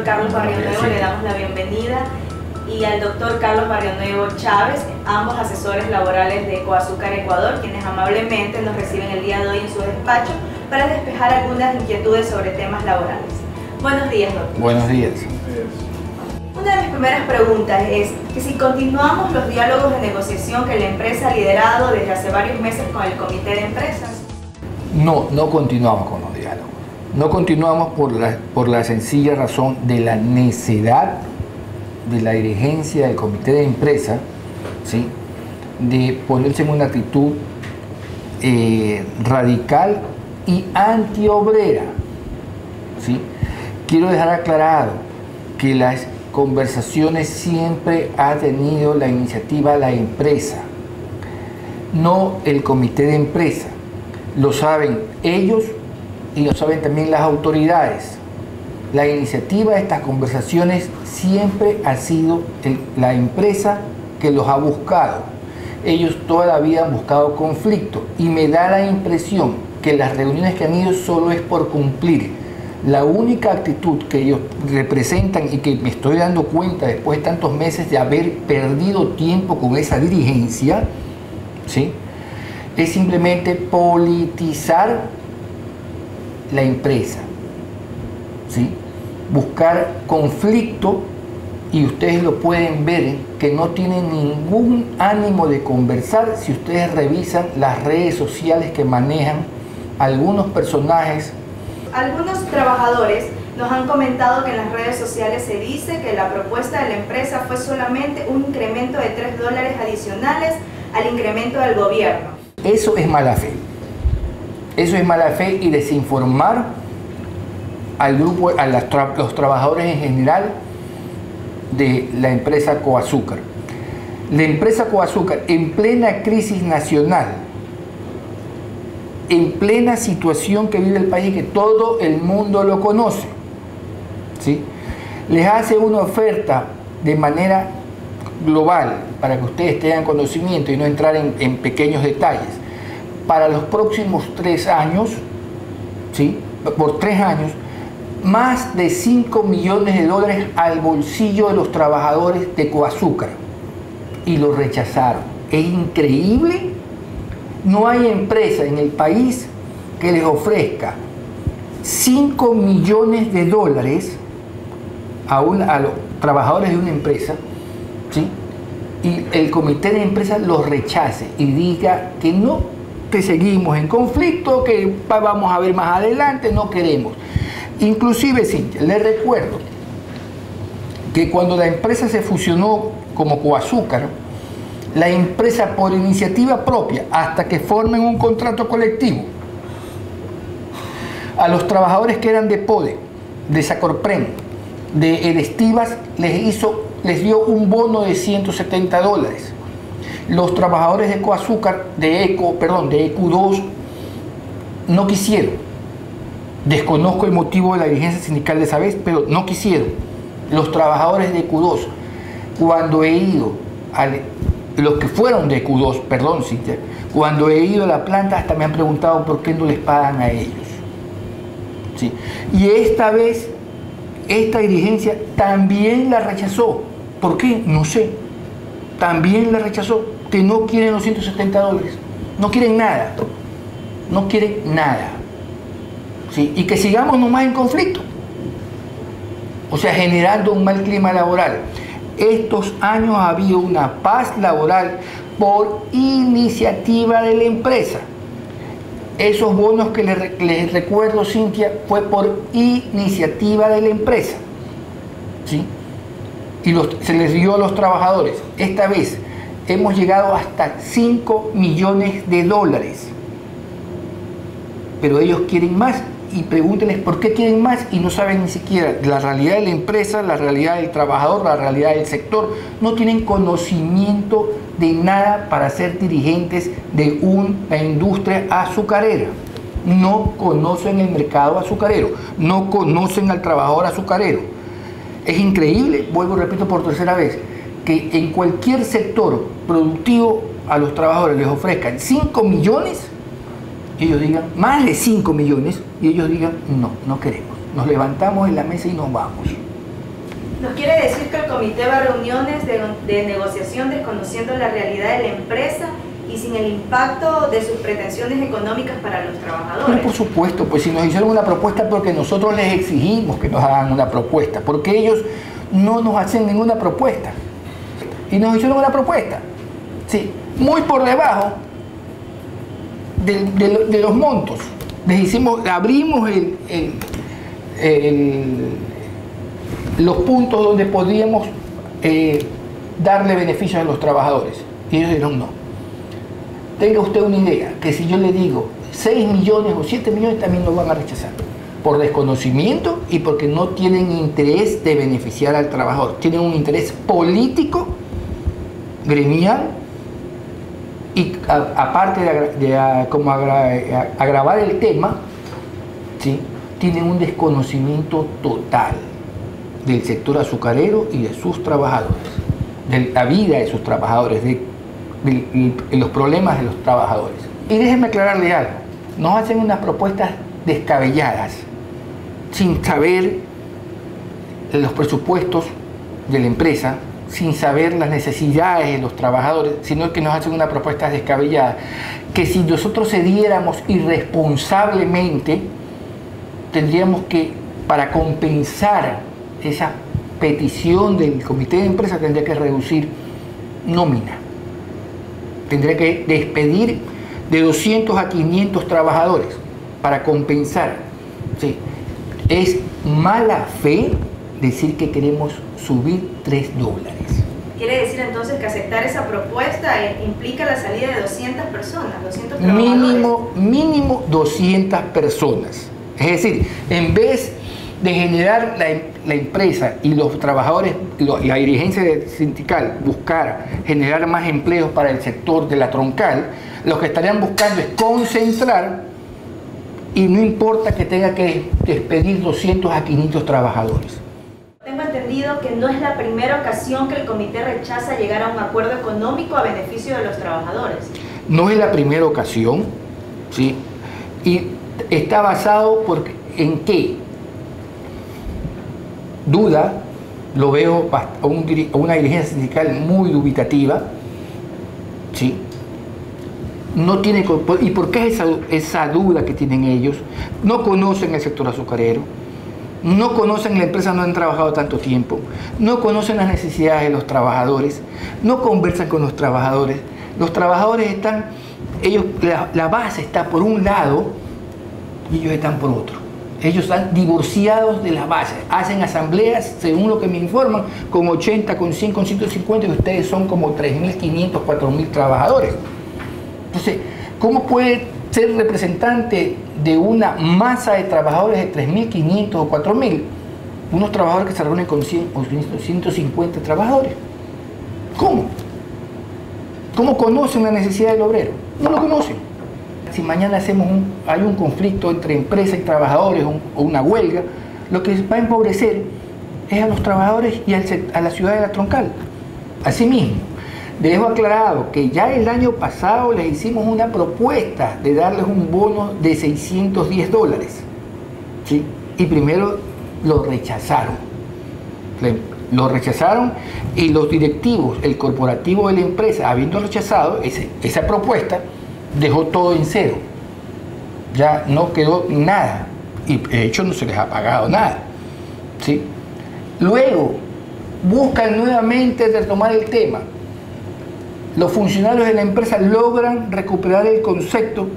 doctor Carlos Barrionuevo le damos la bienvenida, y al doctor Carlos Barrionuevo Chávez, ambos asesores laborales de Coazúcar Ecuador, quienes amablemente nos reciben el día de hoy en su despacho para despejar algunas inquietudes sobre temas laborales. Buenos días, doctor. Buenos días. Una de mis primeras preguntas es que si continuamos los diálogos de negociación que la empresa ha liderado desde hace varios meses con el Comité de Empresas. No continuamos con los diálogos. No continuamos por la sencilla razón de la necedad de la dirigencia del Comité de Empresa, ¿sí?, de ponerse en una actitud radical y antiobrera, ¿sí? Quiero dejar aclarado que las conversaciones siempre ha tenido la iniciativa la empresa, no el Comité de Empresa. Lo saben ellos y lo saben también las autoridades. La iniciativa de estas conversaciones siempre ha sido la empresa que los ha buscado. Ellos toda la vida han buscado conflicto y me da la impresión que las reuniones que han ido solo es por cumplir. La única actitud que ellos representan y que me estoy dando cuenta después de tantos meses de haber perdido tiempo con esa dirigencia, ¿sí?, es simplemente politizar la empresa, ¿sí?, buscar conflicto, y ustedes lo pueden ver que no tienen ningún ánimo de conversar si ustedes revisan las redes sociales que manejan algunos personajes. Algunos trabajadores nos han comentado que en las redes sociales se dice que la propuesta de la empresa fue solamente un incremento de $3 adicionales al incremento del gobierno. Eso es mala fe. Eso es mala fe y desinformar al grupo, a los trabajadores en general de la empresa Coazúcar. La empresa Coazúcar, en plena crisis nacional, en plena situación que vive el país y que todo el mundo lo conoce, ¿sí?, les hace una oferta de manera global para que ustedes tengan conocimiento y no entrar en pequeños detalles. Para los próximos 3 años, ¿sí?, por 3 años, más de $5 millones al bolsillo de los trabajadores de Coazúcar, y lo rechazaron. Es increíble. No hay empresa en el país que les ofrezca $5 millones a los trabajadores de una empresa, ¿sí?, y el Comité de Empresa los rechace y diga que no, que seguimos en conflicto, que vamos a ver más adelante, no queremos. Inclusive, Cintia, les recuerdo que cuando la empresa se fusionó como Coazúcar, la empresa, por iniciativa propia, hasta que formen un contrato colectivo, a los trabajadores que eran de PODE, de Sacorpren, de Edestivas, les dio un bono de $170. Los trabajadores de Coazúcar, de EQ2, no quisieron. Desconozco el motivo de la dirigencia sindical de esa vez, pero no quisieron. Los trabajadores de EQ2, cuando he ido los que fueron de EQ2, perdón, Cintia, cuando he ido a la planta hasta me han preguntado por qué no les pagan a ellos, ¿sí? Y esta vez, esta dirigencia también la rechazó. ¿Por qué? No sé. También la rechazó, que no quieren los $170. No quieren nada. No quieren nada. ¿Sí? Y que sigamos nomás en conflicto. O sea, generando un mal clima laboral. Estos años ha habido una paz laboral por iniciativa de la empresa. Esos bonos que les recuerdo, Cintia, fue por iniciativa de la empresa, ¿sí? Y se les dio a los trabajadores. Esta vez hemos llegado hasta $5 millones. Pero ellos quieren más, y pregúntenles por qué quieren más y no saben ni siquiera la realidad de la empresa, la realidad del trabajador, la realidad del sector. No tienen conocimiento de nada para ser dirigentes de una industria azucarera. No conocen el mercado azucarero, no conocen al trabajador azucarero. Es increíble, vuelvo y repito por tercera vez, que en cualquier sector productivo a los trabajadores les ofrezcan 5 millones, y ellos digan más de 5 millones, y ellos digan no, no queremos, nos levantamos en la mesa y nos vamos. ¿Nos quiere decir que el comité va a reuniones de negociación desconociendo la realidad de la empresa y sin el impacto de sus pretensiones económicas para los trabajadores? Bueno, por supuesto, pues si nos hicieron una propuesta porque nosotros les exigimos que nos hagan una propuesta, porque ellos no nos hacen ninguna propuesta. Y nos hicieron una propuesta, sí, muy por debajo de los montos. Les hicimos, abrimos los puntos donde podíamos darle beneficios a los trabajadores. Y ellos dijeron no. Tenga usted una idea, que si yo le digo 6 millones o 7 millones también nos van a rechazar. Por desconocimiento y porque no tienen interés de beneficiar al trabajador. Tienen un interés político, gremial, y aparte de agravar el tema, ¿sí?, tienen un desconocimiento total del sector azucarero y de sus trabajadores, de la vida de sus trabajadores, de los problemas de los trabajadores. Y déjenme aclararle algo, nos hacen unas propuestas descabelladas, sin saber los presupuestos de la empresa, sin saber las necesidades de los trabajadores, sino que nos hacen una propuesta descabellada, que si nosotros cediéramos irresponsablemente, tendríamos que, para compensar esa petición del comité de empresa, tendría que reducir nómina, tendría que despedir de 200 a 500 trabajadores para compensar. ¿Sí? Es mala fe decir que queremos subir $3. ¿Quiere decir entonces que aceptar esa propuesta implica la salida de 200 personas, 200 trabajadores? Mínimo 200 personas. Es decir, en vez de generar la empresa y los trabajadores, la dirigencia sindical, buscar generar más empleos para el sector de la troncal, lo que estarían buscando es concentrar, y no importa que tenga que despedir 200 a 500 trabajadores. Tengo entendido que no es la primera ocasión que el comité rechaza llegar a un acuerdo económico a beneficio de los trabajadores. No es la primera ocasión, ¿sí? Y está basado en qué duda, lo veo a una dirigencia sindical muy dubitativa, ¿sí? No tiene, ¿y por qué esa duda que tienen ellos? No conocen el sector azucarero, no conocen la empresa, no han trabajado tanto tiempo, no conocen las necesidades de los trabajadores, no conversan con los trabajadores. Los trabajadores están, la base está por un lado y ellos están por otro. Ellos están divorciados de la base, hacen asambleas, según lo que me informan, con 80, con 100, con 150, y ustedes son como 3.500, 4.000 trabajadores. Entonces, ¿cómo puede ser representante de una masa de trabajadores de 3.500 o 4.000? Unos trabajadores que se reúnen con 100 o 150 trabajadores. ¿Cómo? ¿Cómo conocen la necesidad del obrero? No lo conocen. Si mañana hay un conflicto entre empresa y trabajadores o una huelga, lo que va a empobrecer es a los trabajadores y a la ciudad de la troncal. Asimismo, dejo aclarado que ya el año pasado les hicimos una propuesta de darles un bono de $610, ¿sí? Y primero lo rechazaron. Lo rechazaron y los directivos, el corporativo de la empresa, habiendo rechazado esa propuesta, dejó todo en cero. Ya no quedó nada. Y de hecho no se les ha pagado nada, ¿sí? Luego buscan nuevamente retomar el tema. Los funcionarios de la empresa logran recuperar el concepto,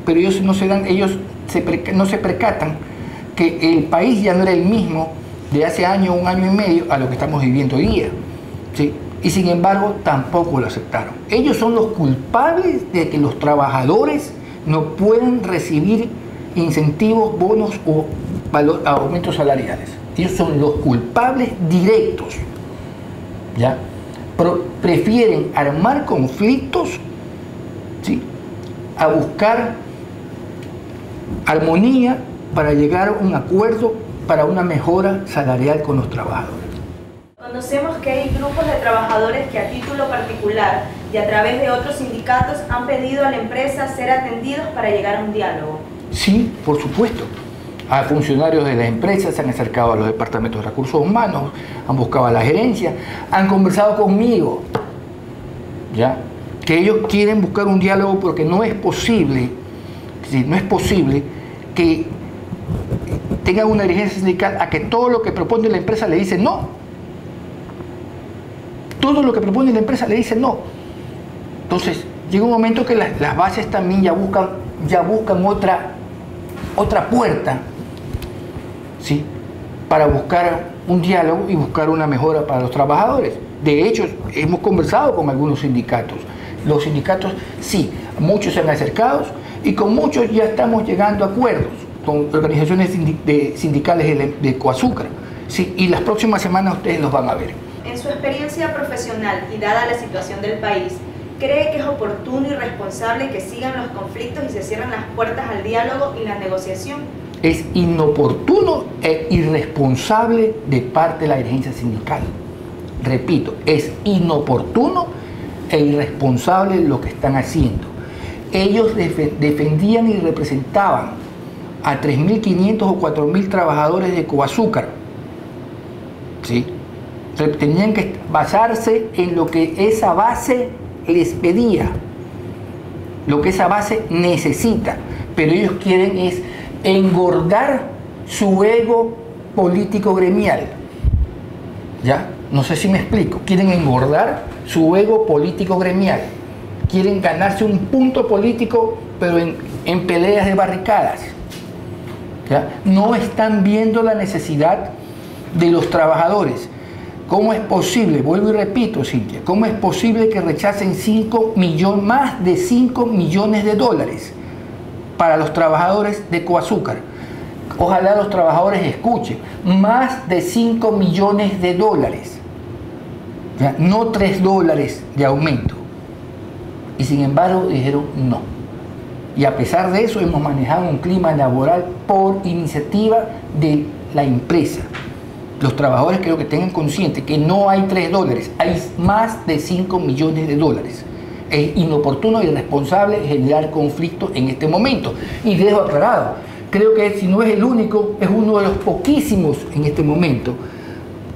pero ellos no se percatan que el país ya no era el mismo de hace un año y medio a lo que estamos viviendo hoy día, ¿sí? Y sin embargo tampoco lo aceptaron. Ellos son los culpables de que los trabajadores no puedan recibir incentivos, bonos o aumentos salariales. Ellos son los culpables directos, ¿ya? Pero prefieren armar conflictos, ¿sí?, a buscar armonía para llegar a un acuerdo para una mejora salarial con los trabajadores. Conocemos que hay grupos de trabajadores que a título particular y a través de otros sindicatos han pedido a la empresa ser atendidos para llegar a un diálogo. Sí, por supuesto. a funcionarios de las empresas, se han acercado a los departamentos de recursos humanos, han buscado a la gerencia, han conversado conmigo, ¿ya? Que ellos quieren buscar un diálogo porque no es posible, ¿sí? No es posible que tengan una dirigencia sindical a que todo lo que propone la empresa le dice no. Todo lo que propone la empresa le dice no. Entonces, llega un momento que las bases también ya buscan otra puerta, ¿sí? Para buscar un diálogo y buscar una mejora para los trabajadores. De hecho, hemos conversado con algunos sindicatos. Los sindicatos, sí, muchos se han acercado y con muchos ya estamos llegando a acuerdos con organizaciones sindicales de Coazúcar, ¿sí? Y las próximas semanas ustedes los van a ver. En su experiencia profesional y dada la situación del país, ¿cree que es oportuno y responsable que sigan los conflictos y se cierren las puertas al diálogo y la negociación? Es inoportuno e irresponsable de parte de la dirigencia sindical. Repito, es inoportuno e irresponsable lo que están haciendo. Ellos defendían y representaban a 3.500 o 4.000 trabajadores de Coazúcar, ¿sí? Tenían que basarse en lo que esa base les pedía, lo que esa base necesita, pero ellos quieren es engordar su ego político gremial, ¿ya? No sé si me explico. Quieren engordar su ego político gremial, quieren ganarse un punto político, pero en peleas de barricadas, ¿ya? No están viendo la necesidad de los trabajadores. ¿Cómo es posible? Vuelvo y repito, Cintia, ¿cómo es posible que rechacen más de 5 millones de dólares para los trabajadores de Coazúcar? Ojalá los trabajadores escuchen, más de 5 millones de dólares, ¿ya? No $3 de aumento. Y sin embargo dijeron no. Y a pesar de eso hemos manejado un clima laboral por iniciativa de la empresa. Los trabajadores creo que tengan consciente que no hay $3, hay más de 5 millones de dólares. Es inoportuno y irresponsable generar conflicto en este momento. Y dejo aclarado, creo que si no es el único, es uno de los poquísimos en este momento,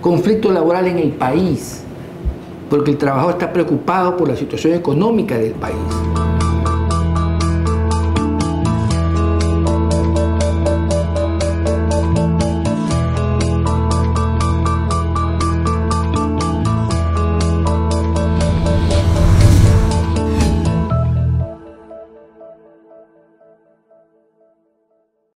conflicto laboral en el país, porque el trabajador está preocupado por la situación económica del país.